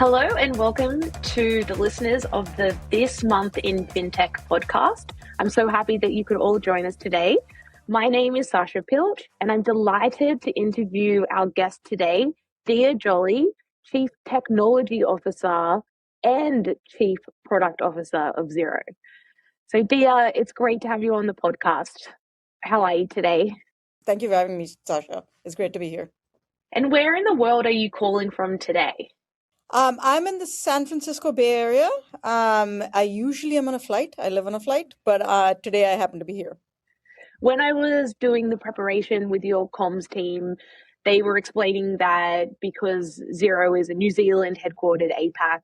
Hello and welcome to the listeners of the This Month in Fintech podcast. I'm so happy that you could all join us today. My name is Sasha Pilch and I'm delighted to interview our guest today, Diya Jolly, Chief Technology Officer and Chief Product Officer of Xero. So Diya, it's great to have you on the podcast. How are you today? Thank you for having me, Sasha. It's great to be here. And where in the world are you calling from today? I'm in the San Francisco Bay Area. I usually am on a flight. I live on a flight, but today I happen to be here. When I was doing the preparation with your comms team, they were explaining that because Xero is a New Zealand headquartered APAC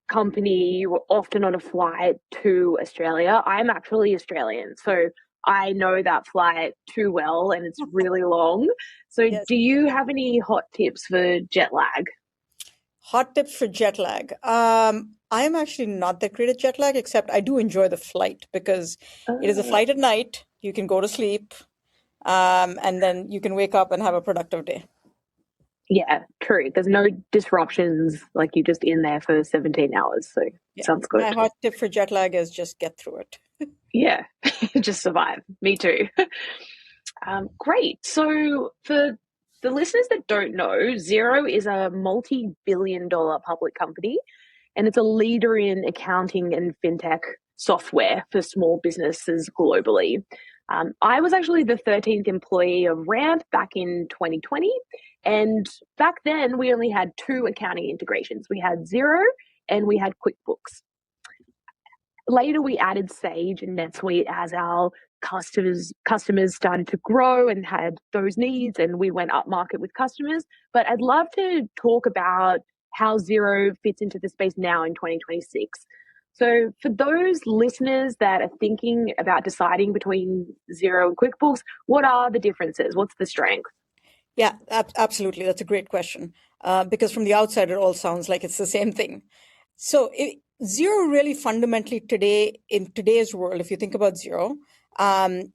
company, you were often on a flight to Australia. I'm actually Australian, so I know that flight too well and it's really long. So, Yes. do you have any hot tips for jet lag? Hot tips for jet lag. I'm actually not that great at jet lag, except I do enjoy the flight because it is a flight at night. You can go to sleep, and then you can wake up and have a productive day. Yeah, true. There's no disruptions, like you're just in there for 17 hours. So, sounds good. My hot tip for jet lag is just get through it. Yeah, just survive. Me too. Great. So, for the listeners that don't know, Xero is a multi-billion-dollar public company, and it's a leader in accounting and fintech software for small businesses globally. I was actually the 13th employee of Ramp back in 2020, and back then we only had two accounting integrations. We had Xero and we had QuickBooks. Later, we added Sage and NetSuite as our customers started to grow and had those needs, and we went up market with customers. But I'd love to talk about how Xero fits into the space now in 2026. So for those listeners that are thinking about deciding between Xero and QuickBooks, what are the differences? What's the strength? Yeah, absolutely. That's a great question. Because from the outside, it all sounds like it's the same thing. So Xero really fundamentally today, in today's world, if you think about Xero,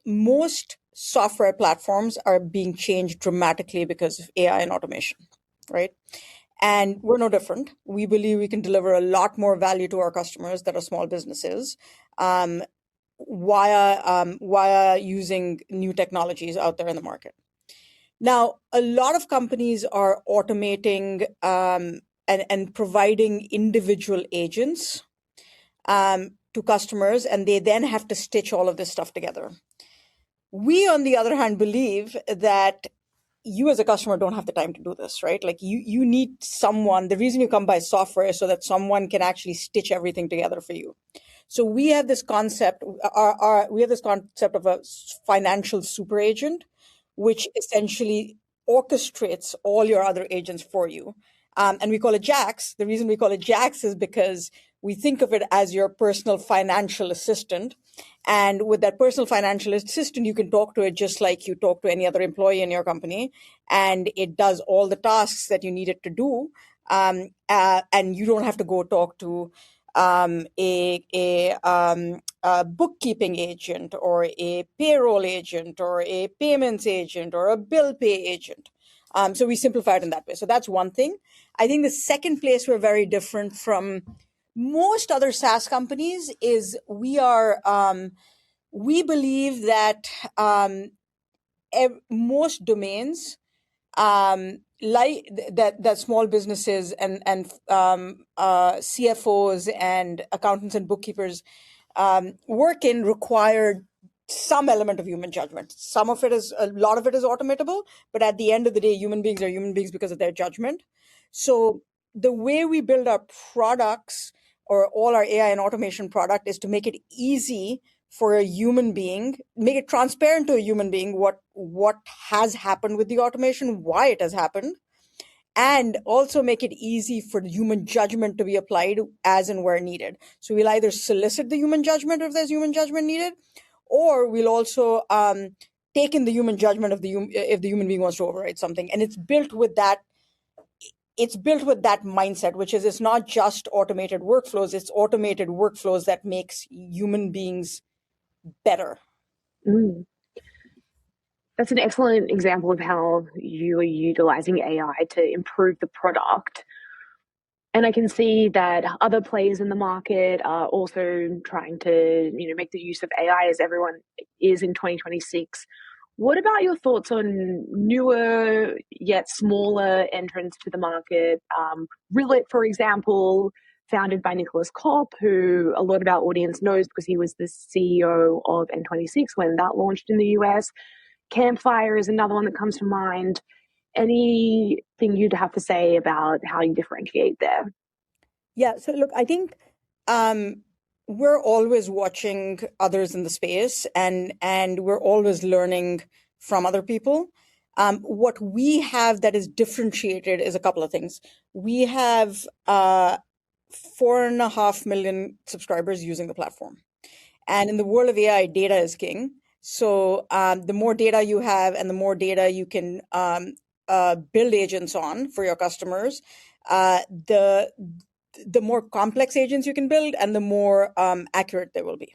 most software platforms are being changed dramatically because of AI and automation, right? And we're no different. We believe we can deliver a lot more value to our customers that are small businesses via using new technologies out there in the market. Now, a lot of companies are automating and providing individual agents to customers, and they then have to stitch all of this stuff together. We, on the other hand, believe that you as a customer don't have the time to do this, right? Like you need someone. The reason you come buy software is so that someone can actually stitch everything together for you. So we have this concept. We have this concept of a financial superagent, which essentially orchestrates all your other agents for you. And we call it JAX. The reason we call it JAX is because we think of it as your personal financial assistant. And with that personal financial assistant, you can talk to it just like you talk to any other employee in your company. And it does all the tasks that you need it to do. And you don't have to go talk to a bookkeeping agent or a payroll agent or a payments agent or a bill pay agent. So we simplify it in that way. So that's one thing. I think the second place we're very different from most other SaaS companies is we believe that most domains like that small businesses and CFOs and accountants and bookkeepers work in require some element of human judgment. A lot of it is automatable, but at the end of the day, human beings are human beings because of their judgment. So the way we build our products or all our AI and automation product is to make it easy for a human being, make it transparent to a human being what has happened with the automation, why it has happened, and also make it easy for the human judgment to be applied as and where needed. So we'll either solicit the human judgment if there's human judgment needed, or we'll also take in the human judgment if the human being wants to override something. And it's built with that mindset, which is it's not just automated workflows, it's automated workflows that makes human beings better. That's an excellent example of how you are utilizing AI to improve the product. And I can see that other players in the market are also trying to, make the use of AI as everyone is in 2026. What about your thoughts on newer yet smaller entrants to the market? Rillet, for example, founded by Nicholas Kopp, who a lot of our audience knows because he was the CEO of N26 when that launched in the US. Campfire is another one that comes to mind. Anything you'd have to say about how you differentiate there? Yeah. So look, I think we're always watching others in the space, and we're always learning from other people. What we have that is differentiated is a couple of things. We have 4.5 million subscribers using the platform. And in the world of AI, data is king. So the more data you have and the more data you can build agents on for your customers, the more complex agents you can build and the more accurate they will be.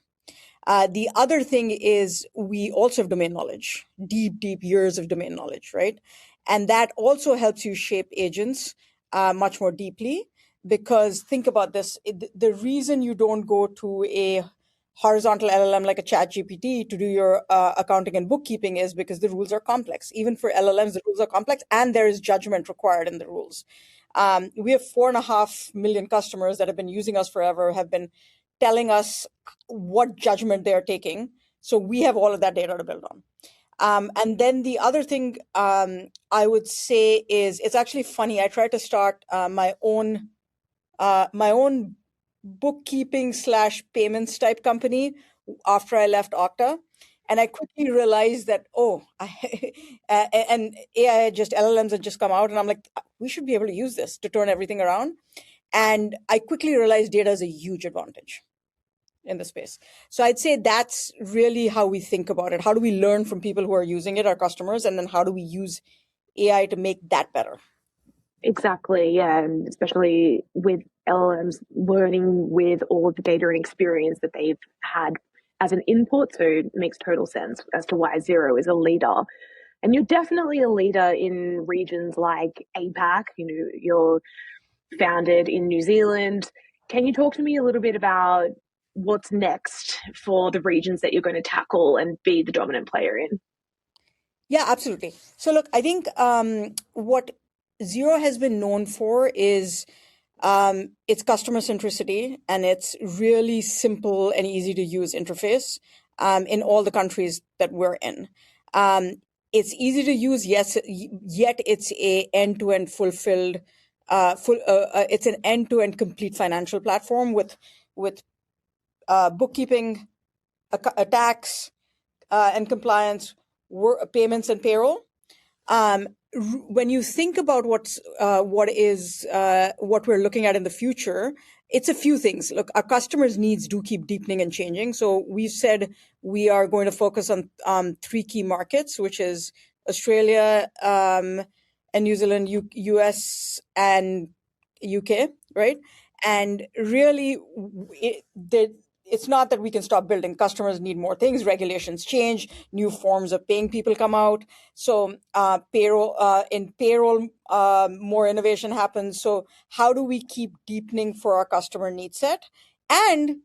The other thing is we also have domain knowledge, deep, deep years of domain knowledge, right? And that also helps you shape agents much more deeply, because think about this. The reason you don't go to a horizontal LLM like a chat GPT to do your accounting and bookkeeping is because the rules are complex. Even for LLMs, the rules are complex and there is judgment required in the rules. We have 4.5 million customers that have been using us forever, have been telling us what judgment they're taking. So we have all of that data to build on. And then the other thing I would say is, it's actually funny. I tried to start my own bookkeeping / payments type company after I left Okta. And I quickly realized that, and AI just LLMs had just come out, and I'm like, we should be able to use this to turn everything around. And I quickly realized data is a huge advantage in the space. So I'd say that's really how we think about it. How do we learn from people who are using it, our customers, and then how do we use AI to make that better? Exactly, yeah, and especially with LLMs learning with all of the data and experience that they've had as an input, so it makes total sense as to why Xero is a leader. And you're definitely a leader in regions like APAC. You're founded in New Zealand. Can you talk to me a little bit about what's next for the regions that you're going to tackle and be the dominant player in? Yeah, absolutely. So look, I think what Xero has been known for is its customer centricity and its really simple and easy to use interface in all the countries that we're in. It's easy to use, yes, yet it's a end-to-end fulfilled, it's an end-to-end complete financial platform with bookkeeping, tax, and compliance, payments and payroll. When you think about what we're looking at in the future, it's a few things. Look, our customers' needs do keep deepening and changing. So we've said we are going to focus on three key markets, which is Australia and New Zealand, US and UK, right? And really, it's not that we can stop building. Customers need more things. Regulations change. New forms of paying people come out. So payroll, more innovation happens. So how do we keep deepening for our customer need set and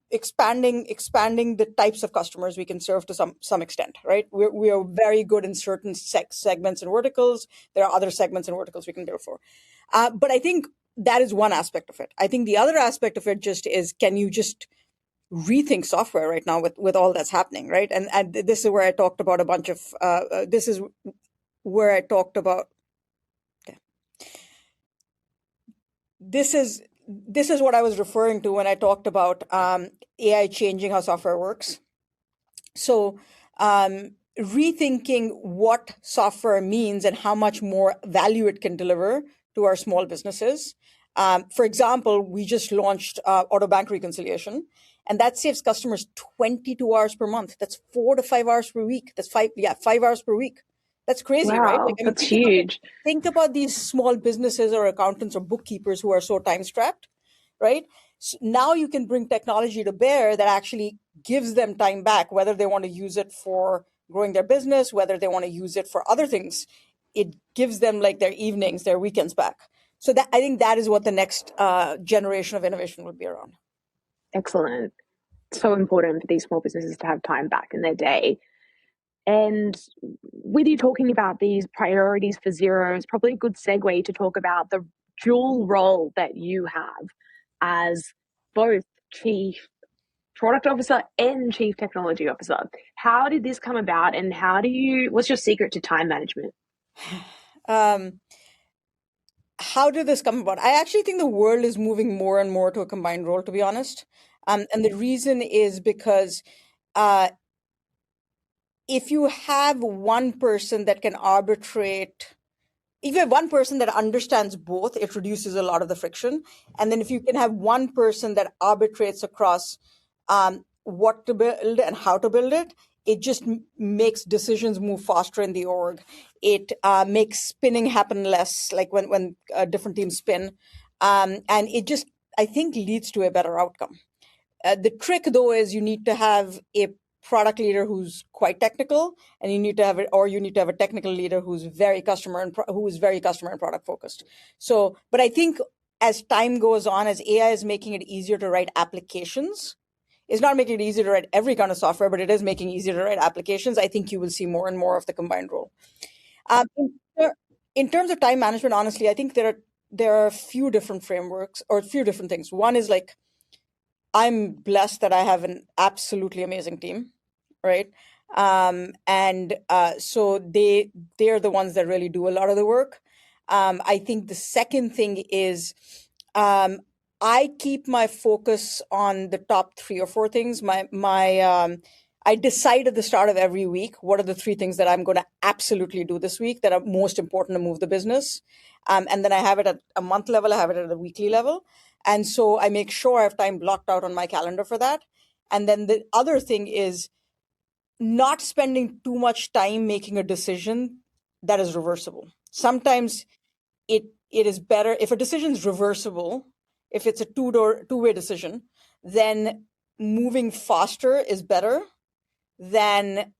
expanding the types of customers we can serve to some extent, right? We are very good in certain segments and verticals. There are other segments and verticals we can build for. But I think that is one aspect of it. I think the other aspect of it just is, can you just rethink software right now with all that's happening, right? And this is where I talked about a bunch of this is where I talked about this is what I was referring to when I talked about AI changing how software works. So rethinking what software means and how much more value it can deliver to our small businesses. For example, we just launched auto bank reconciliation, and that saves customers 22 hours per month. That's 4 to 5 hours per week. That's 5 hours per week. That's crazy, right? Wow, that's huge. Think about these small businesses or accountants or bookkeepers who are so time strapped, right? So now you can bring technology to bear that actually gives them time back, whether they want to use it for growing their business, whether they want to use it for other things. It gives them like their evenings, their weekends back. So that I think that is what the next generation of innovation would be around. Excellent. So important for these small businesses to have time back in their day. And with you talking about these priorities for Xero, it's probably a good segue to talk about the dual role that you have as both chief product officer and chief technology officer. How did this come about, and what's your secret to time management? Um, how did this come about? I actually think the world is moving more and more to a combined role, to be honest. And the reason is because uh, if you have one person that can arbitrate, if you have one person that understands both, it reduces a lot of the friction. And then if you can have one person that arbitrates across what to build and how to build it, it just makes decisions move faster in the org. It makes spinning happen less, like when different teams spin. And it just, I think, leads to a better outcome. The trick, though, is you need to have a product leader who's quite technical, and you need to have a technical leader who's very customer and product focused. So, but I think as time goes on, as AI is making it easier to write applications, it's not making it easier to write every kind of software, but it is making it easier to write applications. I think you will see more and more of the combined role. Um, in, in terms of time management, honestly, I think there are a few different frameworks or a few different things. One is like, I'm blessed that I have an absolutely amazing team, right? So they're the ones that really do a lot of the work. I think the second thing is um, I keep my focus on the top 3 or 4 things. I decide at the start of every week what are the 3 things that I'm going to absolutely do this week that are most important to move the business, and then I have it at a month level. I have it at a weekly level. And so I make sure I have time blocked out on my calendar for that. And then the other thing is not spending too much time making a decision that is reversible. Sometimes it is better if a decision is reversible, if it's a two-way decision, then moving faster is better than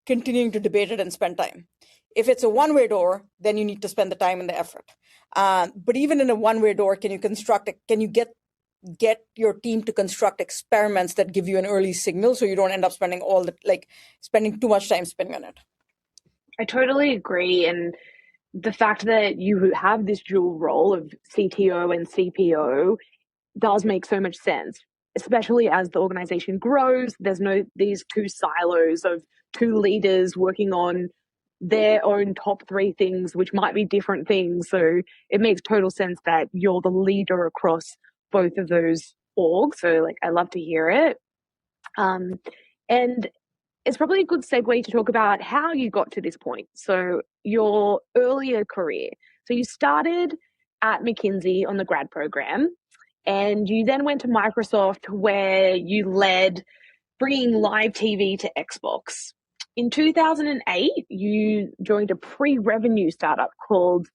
continuing to debate it and spend time. If it's a one-way door, then you need to spend the time and the effort. But even in a one-way door, can you get your team to construct experiments that give you an early signal so you don't end up spending too much time spending on it? I totally agree. And the fact that you have this dual role of CTO and CPO does make so much sense, especially as the organization grows. There's no these 2 silos of 2 leaders working on their own top 3 things, which might be different things. So it makes total sense that you're the leader across both of those orgs. So like, I love to hear it. And it's probably a good segue to talk about how you got to this point. So your earlier career. So you started at McKinsey on the grad program, and you then went to Microsoft, where you led bringing live TV to Xbox. In 2008, you joined a pre-revenue startup called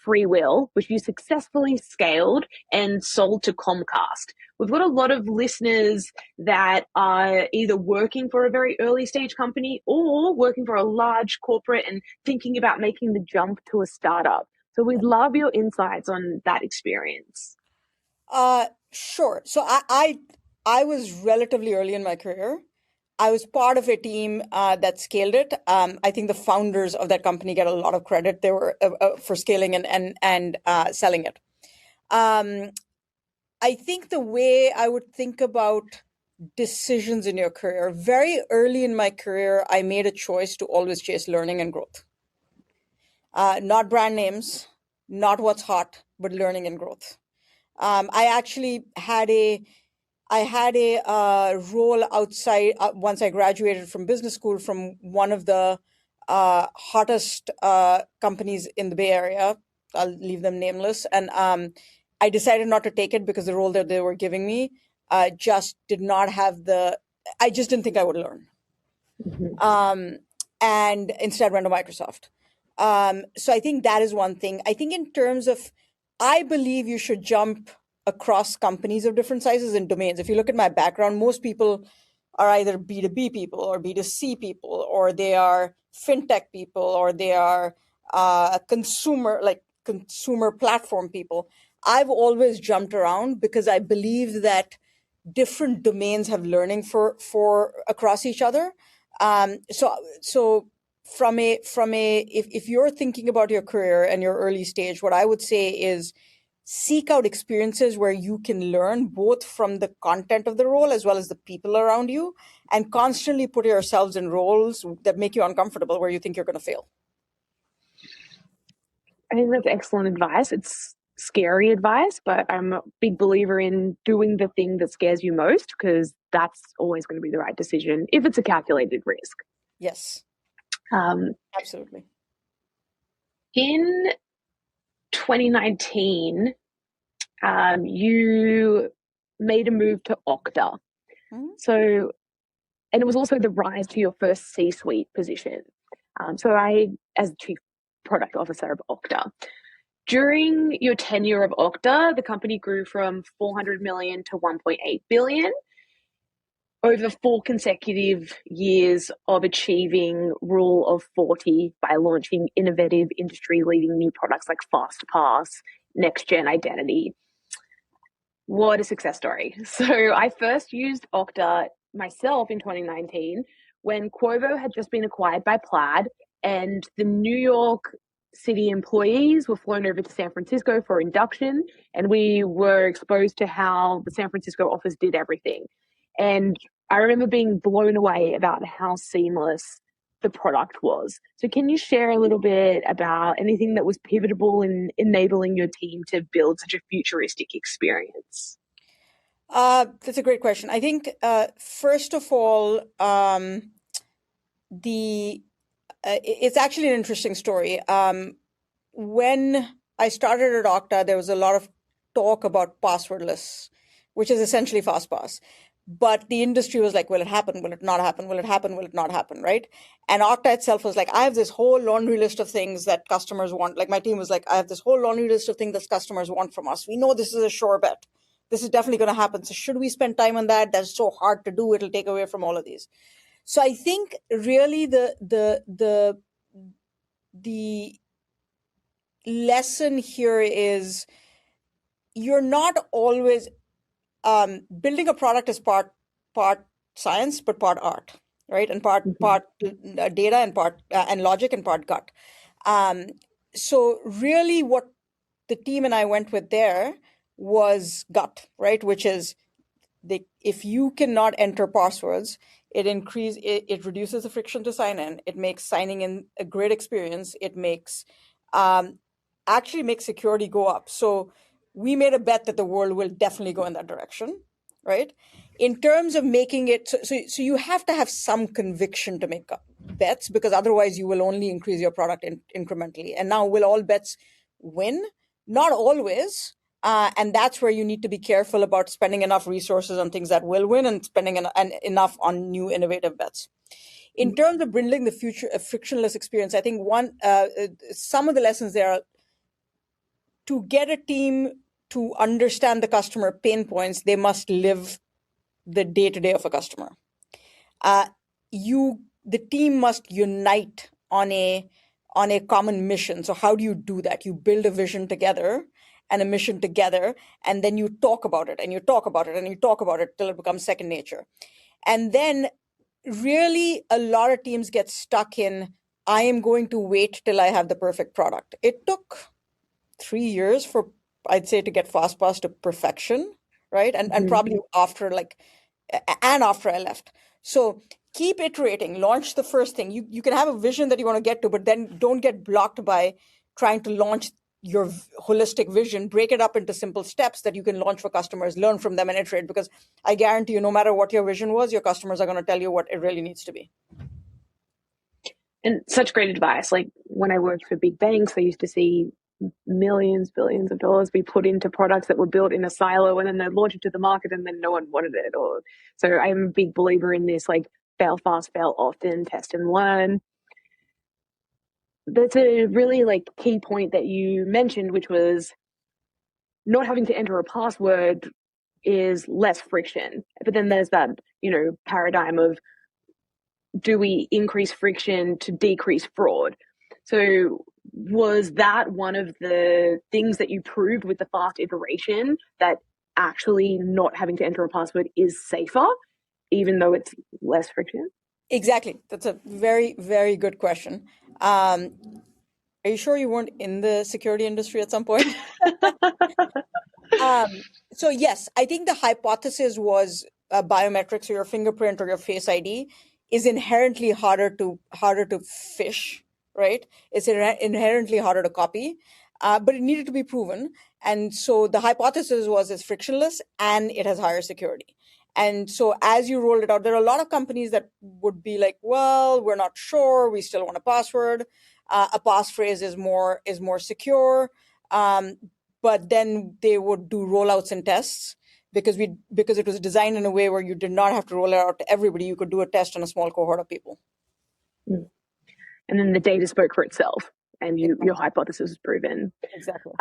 Freewill, which you successfully scaled and sold to Comcast. We've got a lot of listeners that are either working for a very early stage company or working for a large corporate and thinking about making the jump to a startup. So we'd love your insights on that experience. Sure. So I was relatively early in my career. I was part of a team that scaled it. I think the founders of that company get a lot of credit. They were for scaling and selling it. I think the way I would think about decisions in your career, very early in my career, I made a choice to always chase learning and growth. Not brand names, not what's hot, but learning and growth. I actually had a role outside once I graduated from business school from one of the hottest companies in the Bay Area. I'll leave them nameless. And I decided not to take it because the role that they were giving me just did not have I just didn't think I would learn. Mm-hmm. And instead went to Microsoft. So I think that is one thing. I think in terms of, I believe you should jump across companies of different sizes and domains. If you look at my background, most people are either B2B people or B2C people, or they are fintech people, or they are consumer, like consumer platform people, I've always jumped around because I believe that different domains have learning for across each other. So if you're thinking about your career and your early stage, what I would say is seek out experiences where you can learn both from the content of the role as well as the people around you, and constantly put yourselves in roles that make you uncomfortable, where you think you're going to fail. I think that's excellent advice. It's scary advice, but I'm a big believer in doing the thing that scares you most, because that's always going to be the right decision if it's a calculated risk. Yes, Um, absolutely. in 2019, you made a move to Okta. Mhm. So, and it was also the rise to your first C-suite position. So I, as Chief Product Officer of Okta, during your tenure of Okta, the company grew from 400 million to 1.8 billion over 4 consecutive years of achieving Rule of 40 by launching innovative, industry-leading new products like FastPass, Next-Gen Identity. What a success story. So I first used Okta myself in 2019 when Quovo had just been acquired by Plaid, and the New York City employees were flown over to San Francisco for induction, and we were exposed to how the San Francisco office did everything. And I remember being blown away about how seamless the product was. So can you share a little bit about anything that was pivotal in enabling your team to build such a futuristic experience? That's a great question. I think first of all, the it's actually an interesting story. When I started at Okta, there was a lot of talk about passwordless, which is essentially FastPass. But the industry was like, will it happen? Will it not happen? Will it happen? Will it not happen? Right? And Okta itself was like, I have this whole laundry list of things that customers want. Like my team was like, I have this whole laundry list of things that customers want from us. We know this is a sure bet. This is definitely going to happen. So should we spend time on that? That's so hard to do. It'll take away from all of these. So I think really the lesson here is you're not always building a product is part science but part art, right? And part data and part and logic and part gut. So really what the team and I went with there was gut, right? Which is if you cannot enter passwords, it reduces the friction to sign in. It makes signing in a great experience. It makes actually makes security go up. So we made a bet that the world will definitely go in that direction, right? In terms of making it so you have to have some conviction to make bets, because otherwise you will only increase your product incrementally. And now, will all bets win? Not always. And that's where you need to be careful about spending enough resources on things that will win and spending enough on new innovative bets. In terms of building the future a frictionless experience, I think some of the lessons there are to get a team to understand the customer pain points, they must live the day-to-day of a customer. The team must unite on a common mission. So how do you do that? You build a vision together and a mission together, and then you talk about it and you talk about it and you talk about it till it becomes second nature. And then really a lot of teams get stuck in, I am going to wait till I have the perfect product. It took 3 years for, I'd say, to get FastPass to perfection, right? And probably after I left. So keep iterating, launch the first thing. You can have a vision that you want to get to, but then don't get blocked by trying to launch your holistic vision. Break it up into simple steps that you can launch for customers, learn from them and iterate, because I guarantee you, no matter what your vision was, your customers are going to tell you what it really needs to be. And such great advice. Like when I worked for big banks, I used to see millions, billions of dollars be put into products that were built in a silo, and then they'd launch it to the market and then no one wanted it. So I'm a big believer in this, like fail fast, fail often, test and learn. That's a really key point that you mentioned, which was not having to enter a password is less friction. But then there's that, paradigm of, do we increase friction to decrease fraud? So was that one of the things that you proved with the fast iteration, that actually not having to enter a password is safer, even though it's less friction? Exactly. That's a very, very good question. Are you sure you weren't in the security industry at some point? So yes, I think the hypothesis was biometrics or your fingerprint or your Face ID is inherently harder to phish, right? It's inherently harder to copy, but it needed to be proven. And so the hypothesis was it's frictionless and it has higher security. And so as you rolled it out, there are a lot of companies that would be like, well, we're not sure, we still want a password. A passphrase is more secure. Um, but then they would do rollouts and tests because it was designed in a way where you did not have to roll it out to everybody. You could do a test on a small cohort of people. Mm. And then the data spoke for itself, and your Exactly. hypothesis was proven. Exactly.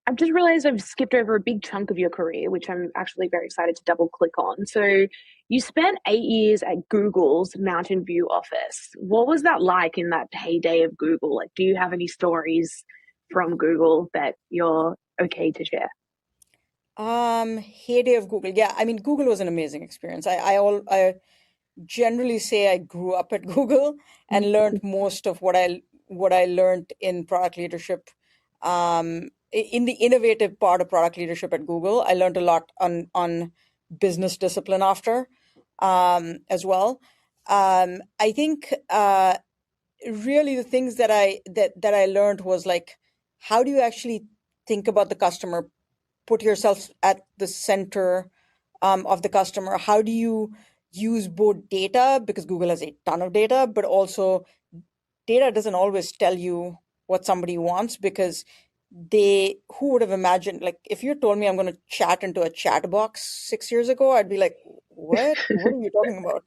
I've just realized I've skipped over a big chunk of your career, which I'm actually very excited to double click on. So you spent 8 years at Google's Mountain View office. What was that like in that heyday of Google? Like, do you have any stories from Google that you're okay to share? Heyday of Google. Yeah, I mean, Google was an amazing experience. I generally say I grew up at Google and learned most of what I learned in product leadership. In the innovative part of product leadership at Google, I learned a lot on business discipline after as well. I think really the things that I learned was like, how do you actually think about the customer, put yourself at the center of the customer? How do you use both data, because Google has a ton of data, but also data doesn't always tell you what somebody wants, because who would have imagined, like if you told me I'm going to chat into a chat box 6 years ago, I'd be like, what are you talking about?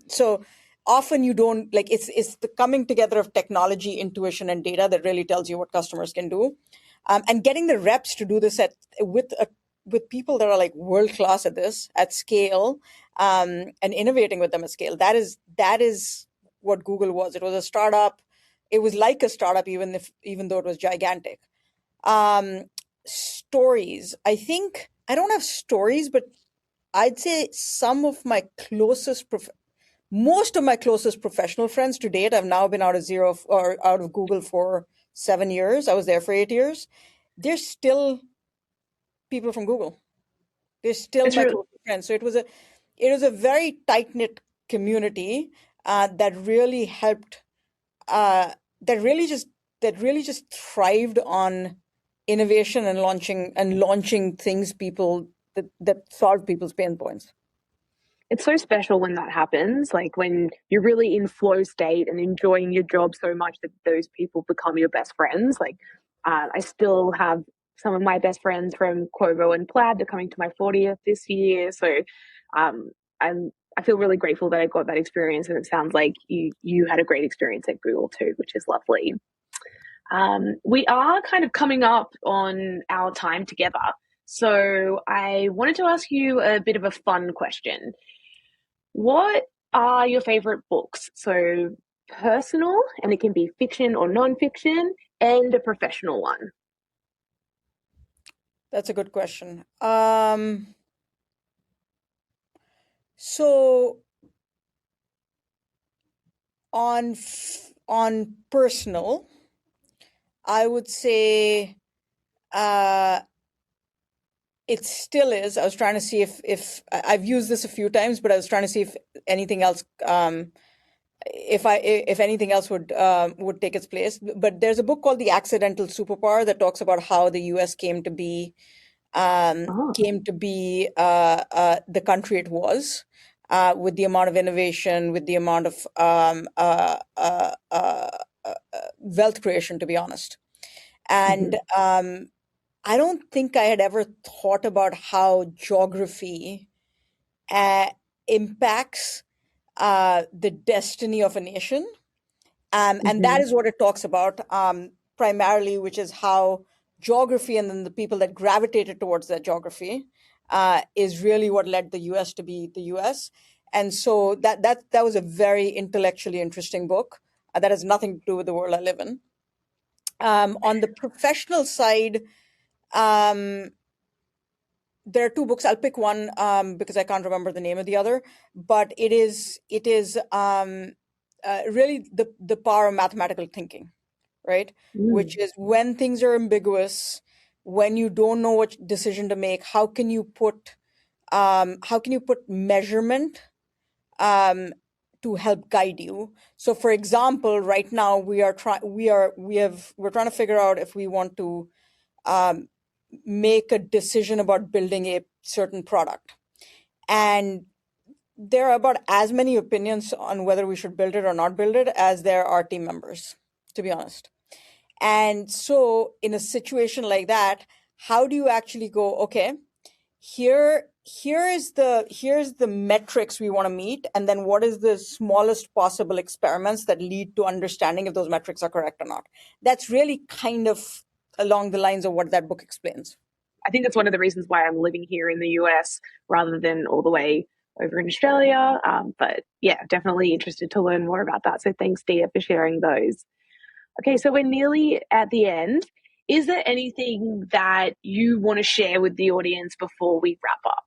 So often you don't, like, it's the coming together of technology, intuition, and data that really tells you what customers can do. And getting the reps to do this with people that are like world class at this at scale, and innovating with them at scale. That is what Google was. It was a startup. It was like a startup, even though it was gigantic. Um, Stories. I think I don't have stories, but I'd say most of my closest professional friends to date have now been out of Xero or out of Google for 7 years. I was there for 8 years. They're still people from Google. They're still It's my really, closest friends. So it was a very tight knit community that really helped. Uh, that really just that really just thrived on innovation and launching things that solve people's pain points. it's so special when that happens, like when you're really in flow state and enjoying your job so much that those people become your best friends. Like, I still have some of my best friends from Quovo and Plaid. They're coming to my 40th this year, so um, I feel really grateful that I got that experience, and it sounds like you had a great experience at Google too, which is lovely. We are kind of coming up on our time together, so I wanted to ask you a bit of a fun question. What are your favorite books? So personal, and it can be fiction or non-fiction, and a professional one. That's a good question. So on personal, I would say uh, it still is. I was trying to see if I've used this a few times, but I was trying to see if anything else, if anything else would take its place. But there's a book called The Accidental Superpower that talks about how the U.S. Oh. came to be the country it was, with the amount of innovation, with the amount of wealth creation, to be honest. And Mhm. I don't think I had ever thought about how geography uh, impacts the destiny of a nation. And that Mhm. is what it talks about, primarily, which is how geography and then the people that gravitated towards that geography is really what led the US to be the US. And so that was a very intellectually interesting book that has nothing to do with the world I live in. On the professional side, um, there are two books. I'll pick one because I can't remember the name of the other. But it is really the power of mathematical thinking, right? Which Mm. is when things are ambiguous, when you don't know what decision to make, how can you put measurement um, to help guide you? So, for example, right now we're trying to figure out if we want to um, make a decision about building a certain product. And there are about as many opinions on whether we should build it or not build it as there are team members, to be honest. And so, in a situation like that, how do you actually go, okay, here's the metrics we want to meet, and then what is the smallest possible experiments that lead to understanding if those metrics are correct or not? That's really kind of along the lines of what that book explains. I think that's one of the reasons why I'm living here in the US rather than all the way over in Australia. But yeah, definitely interested to learn more about that. So thanks, Dia, for sharing those. Okay, so we're nearly at the end. Is there anything that you want to share with the audience before we wrap up?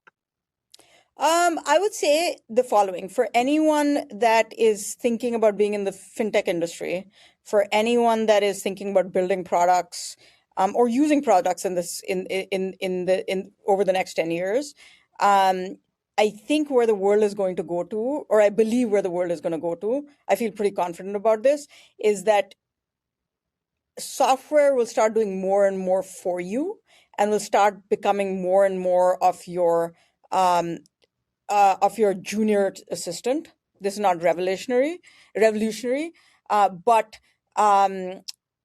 I would say the following for anyone that is thinking about being in the fintech industry, for anyone that is thinking about building products or using products in this in over the next 10 years. Um, I think where the world is going to go to, or I believe where the world is going to go to, I feel pretty confident about this, is that software will start doing more and more for you and will start becoming more and more um, of your junior assistant. This is not revolutionary, but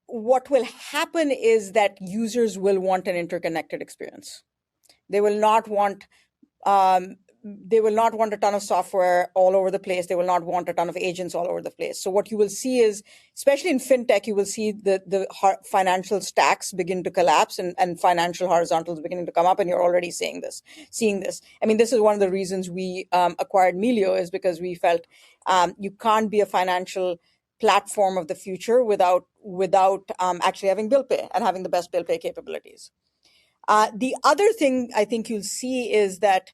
what will happen is that users will want an interconnected experience. They will not want um, they will not want a ton of software all over the place. They will not want a ton of agents all over the place. So what you will see is, especially in fintech, you will see the financial stacks begin to collapse and financial horizontals beginning to come up. And you're already seeing this. I mean, this is one of the reasons we acquired Melio, is because we felt you can't be a financial platform of the future without actually having bill pay and having the best bill pay capabilities. The other thing I think you'll see is that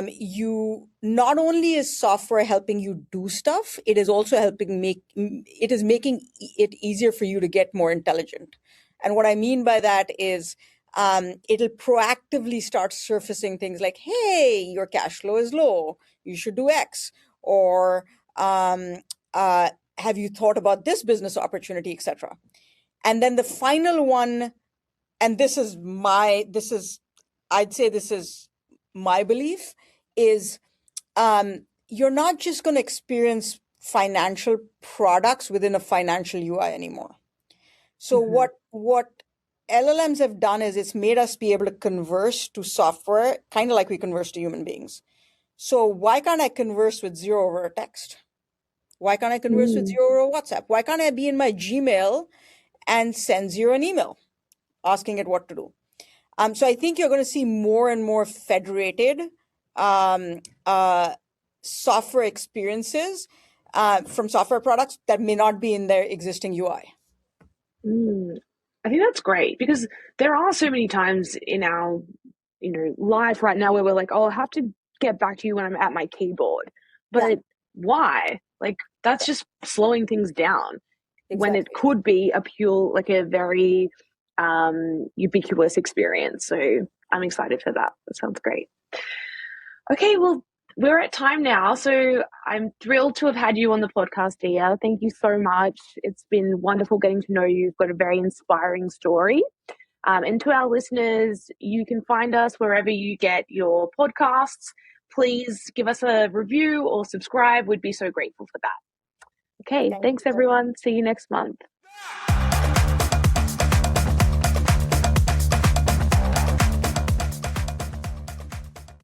you not only is software helping you do stuff, it is also making it easier for you to get more intelligent. And what I mean by that is it'll proactively start surfacing things like, hey, your cash flow is low, you should do X, or have you thought about this business opportunity, etc. And then the final one, and I'd say this is my belief, is you're not just going to experience financial products within a financial UI anymore. So Mhm. what LLMs have done is it's made us be able to converse to software kind of like we converse to human beings. So why can't I converse with Xero over a text? Why can't I converse with Mm. Xero over WhatsApp? Why can't I be in my Gmail and send Xero an email asking it what to do? So I think you're going to see more and more federated um, uh, software experiences from software products that may not be in their existing UI. Mm. I think that's great because there are so many times in our, life right now where we're like, oh, I'll have to get back to you when I'm at my keyboard. Yeah, But why? Like, that's just slowing things down when it exactly. could be like a very ubiquitous experience. So I'm excited for that. That sounds great. Okay, well, we're at time now. So I'm thrilled to have had you on the podcast, Dia. Thank you so much. It's been wonderful getting to know you. You've got a very inspiring story. And to our listeners, you can find us wherever you get your podcasts. Please give us a review or subscribe. We'd be so grateful for that. Okay, Thank thanks you so much. everyone. See you next month.